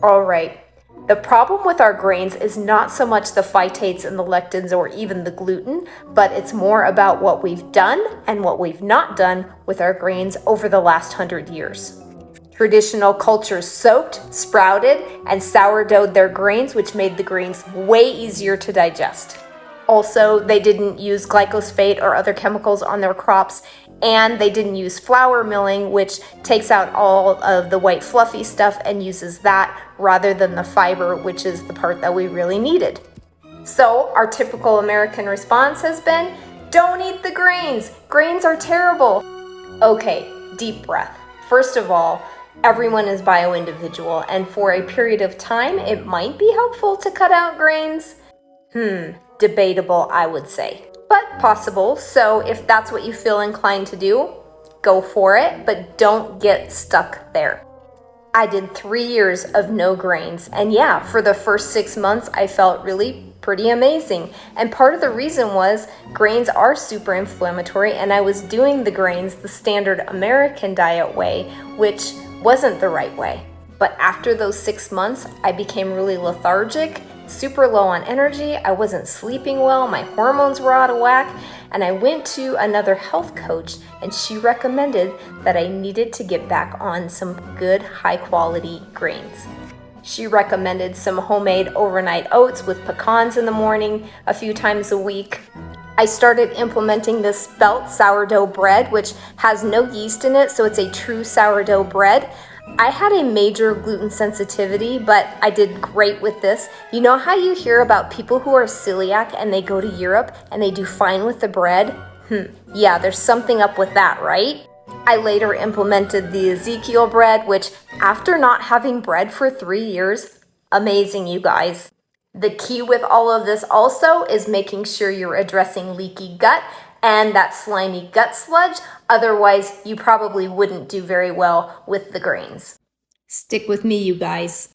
All right. The problem with our grains is not so much the phytates and the lectins or even the gluten, but it's more about what we've done and what we've not done with our grains over the last 100 years. Traditional cultures soaked, sprouted, and sourdough'd their grains, which made the grains way easier to digest. Also, they didn't use glyphosate or other chemicals on their crops, and they didn't use flour milling, which takes out all of the white fluffy stuff and uses that rather than the fiber, which is the part that we really needed. So our typical American response has been, don't eat the grains. Grains are terrible. Okay, deep breath. First of all, everyone is bio-individual, and for a period of time, it might be helpful to cut out grains. Debatable, I would say, but possible. So if that's what you feel inclined to do, go for it, but don't get stuck there. I did 3 years of no grains, and yeah, for the first 6 months, I felt really pretty amazing. And part of the reason was grains are super inflammatory, and I was doing the grains the standard American diet way, which wasn't the right way. But after those 6 months, I became really lethargic, super low on energy, I wasn't sleeping well, my hormones were out of whack, and I went to another health coach, and she recommended that I needed to get back on some good high quality grains. She recommended some homemade overnight oats with pecans in the morning a few times a week. I started implementing this spelt sourdough bread, which has no yeast in it, so it's a true sourdough bread. I had a major gluten sensitivity, but I did great with this. You know how you hear about people who are celiac and they go to Europe and they do fine with the bread? Yeah, there's something up with that, right? I later implemented the Ezekiel bread, which after not having bread for 3 years, amazing, you guys. The key with all of this also is making sure you're addressing leaky gut and that slimy gut sludge. Otherwise, you probably wouldn't do very well with the grains. Stick with me, you guys.